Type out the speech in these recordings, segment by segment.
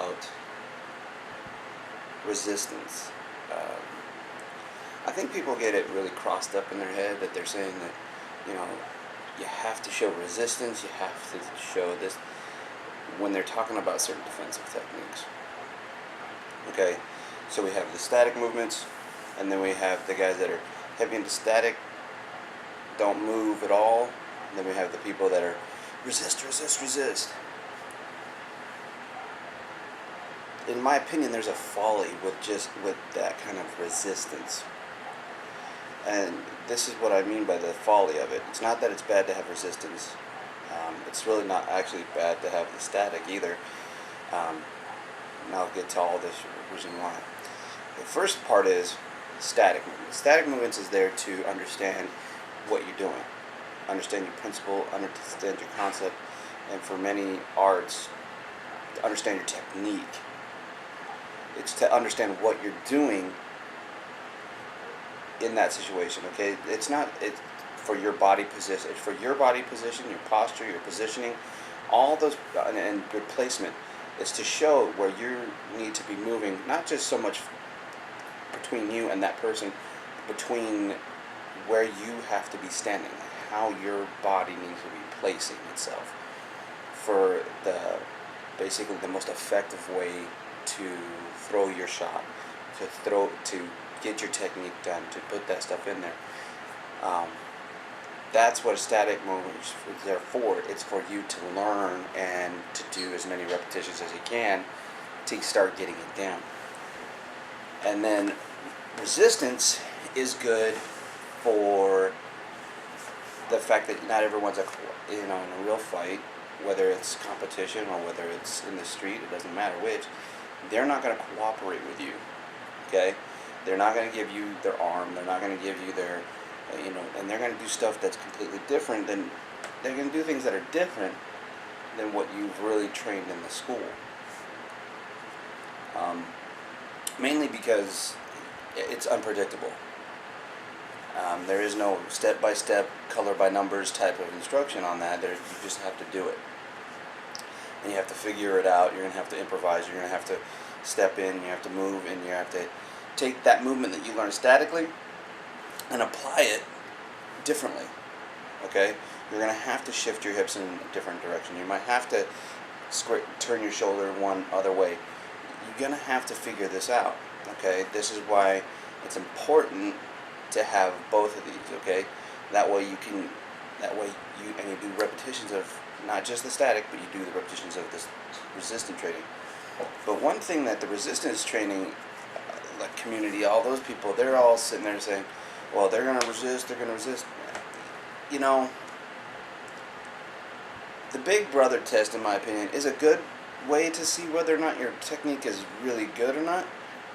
about resistance. Um, I think people get it really crossed up in their head that they're saying that, you know, you have to show resistance, you have to show this when they're talking about certain defensive techniques. Okay, so we have the static movements, and then we have the guys that are heavy into static, don't move at all, and then we have the people that are resist, resist, resist. In my opinion, there's a folly with that kind of resistance. And this is what I mean by the folly of it. It's not that it's bad to have resistance. It's really not actually bad to have the static either. And I'll get to all this reason why. The first part is static movements. Static movements is there to understand what you're doing, understand your principle, understand your concept, and for many arts, to understand your technique. It's to understand what you're doing in that situation. Okay, it's for your body position. It's for your body position, your posture, your positioning, all those, and your placement. Is to show where you need to be moving, not just so much between you and that person, between where you have to be standing, how your body needs to be placing itself for basically the most effective way to throw your shot, to get your technique done, to put that stuff in there. That's what a static movement is there for. It's for you to learn and to do as many repetitions as you can to start getting it down. And then resistance is good for the fact that not everyone's in a real fight, whether it's competition or whether it's in the street, it doesn't matter which. They're not going to cooperate with you. Okay? They're not going to give you their arm. They're not going to give you their and they're going to do stuff that's completely different than, they're going to do things that are different than what you've really trained in the school. Mainly because it's unpredictable. There is no step-by-step, color-by-numbers type of instruction on that. You just have to do it. And you have to figure it out. You're going to have to improvise. You're going to have to step in. You have to move, and you have to take that movement that you learned statically and apply it differently. Okay? You're going to have to shift your hips in a different direction. You might have to turn your shoulder one other way. You're going to have to figure this out. Okay? This is why it's important to have both of these. Okay? That way you do repetitions of not just the static, but you do the repetitions of this resistance training. But one thing that the resistance training like community, all those people, they're all sitting there saying, well, they're going to resist. You know, the Big Brother test, in my opinion, is a good way to see whether or not your technique is really good or not.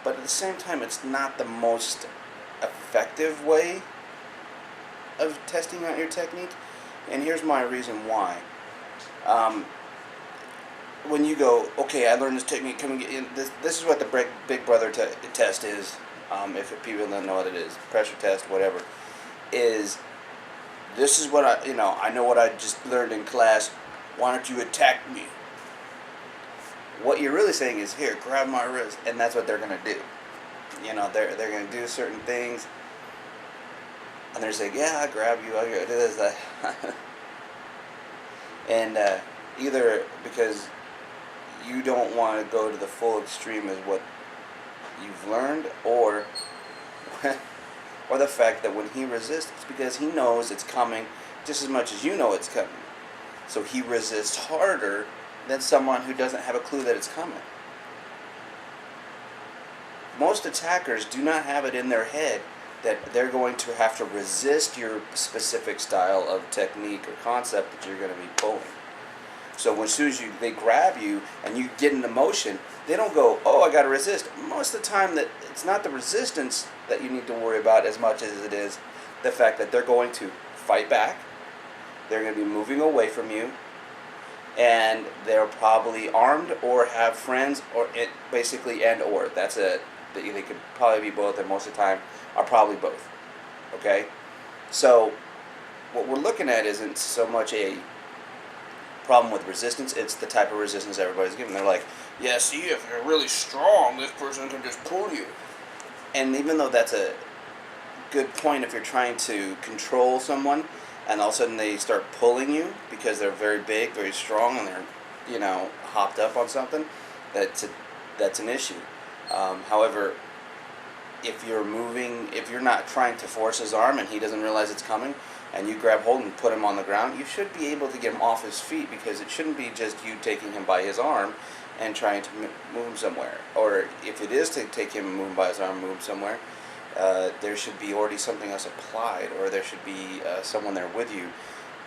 But at the same time, it's not the most effective way of testing out your technique. And here's my reason why. When you go, okay, I learned this technique, come and get in. This is what the Big Brother test is. If people don't know what it is, pressure test, whatever, is this is what I know what I just learned in class. Why don't you attack me? What you're really saying is, here, grab my wrist, and that's what they're gonna do. They're gonna do certain things, and they're saying, yeah, I grab you, I do this, that. And either because you don't want to go to the full extreme as what you've learned, or the fact that when he resists, it's because he knows it's coming just as much as you know it's coming. So he resists harder than someone who doesn't have a clue that it's coming. Most attackers do not have it in their head that they're going to have to resist your specific style of technique or concept that you're going to be pulling. So as soon as they grab you and you get into motion, they don't go, oh, I got to resist. Most of the time, that it's not the resistance that you need to worry about as much as it is the fact that they're going to fight back, they're going to be moving away from you, and they're probably armed or have friends, or or. That's it. They could probably be both, and most of the time are probably both. Okay? So what we're looking at isn't so much a problem with resistance. It's the type of resistance everybody's giving. They're like, yeah, see, if you're really strong, this person can just pull you. And even though that's a good point, if you're trying to control someone and all of a sudden they start pulling you because they're very big, very strong, and they're, hopped up on something, that's an issue. However, if you're not trying to force his arm and he doesn't realize it's coming, and you grab hold and put him on the ground, you should be able to get him off his feet, because it shouldn't be just you taking him by his arm and trying to move him somewhere. Or if it is to take him and move him by his arm, move him somewhere, there should be already something else applied, or there should be someone there with you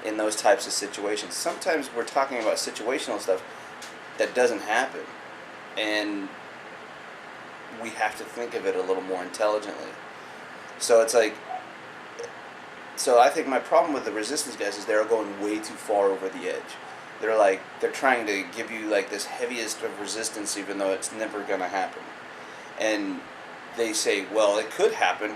in those types of situations. Sometimes we're talking about situational stuff that doesn't happen, and we have to think of it a little more intelligently. So it's like, I think my problem with the resistance guys is they're going way too far over the edge. They're trying to give you like this heaviest of resistance, even though it's never gonna happen. And they say, well, it could happen.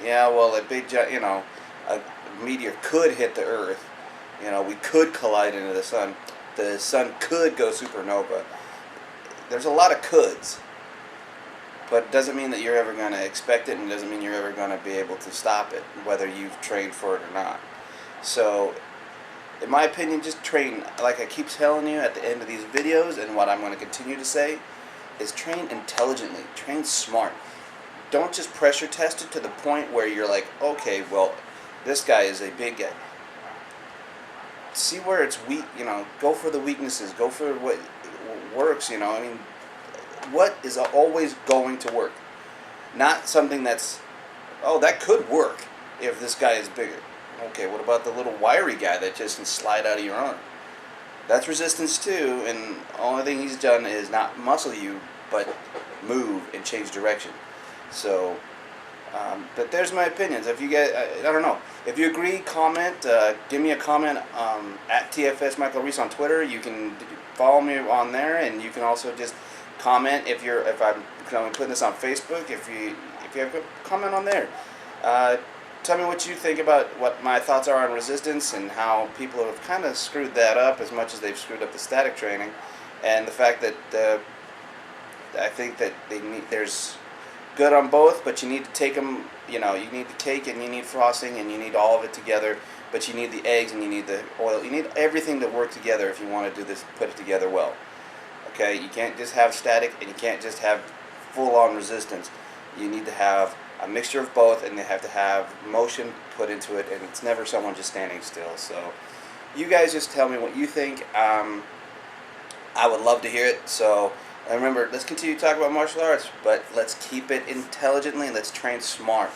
Yeah, well, a meteor could hit the Earth. We could collide into the sun. The sun could go supernova. There's a lot of coulds. But it doesn't mean that you're ever going to expect it, and it doesn't mean you're ever going to be able to stop it, whether you've trained for it or not. So, in my opinion, just train, like I keep telling you at the end of these videos, and what I'm going to continue to say, is train intelligently, train smart. Don't just pressure test it to the point where you're like, okay, well, this guy is a big guy. See where it's weak, go for the weaknesses, go for what works, what is always going to work. Not something that's, that could work if this guy is bigger. Okay, what about the little wiry guy that just can slide out of your arm? That's resistance too, and the only thing he's done is not muscle you, but move and change direction. So, but there's my opinions. If you get, I don't know. If you agree, comment. Give me a comment at TFS Michael Reese on Twitter. You can follow me on there, and you can also just comment if I'm putting this on Facebook. If you have a comment on there, tell me what you think about what my thoughts are on resistance and how people have kind of screwed that up as much as they've screwed up the static training, and the fact that I think that there's good on both, but you need to take them. You need the cake and you need frosting and you need all of it together. But you need the eggs and you need the oil. You need everything to work together if you want to do this. Put it together well. Okay, you can't just have static and you can't just have full-on resistance. You need to have a mixture of both, and they have to have motion put into it, and it's never someone just standing still. So you guys just tell me what you think. I would love to hear it. So remember, let's continue to talk about martial arts, but let's keep it intelligently and let's train smart.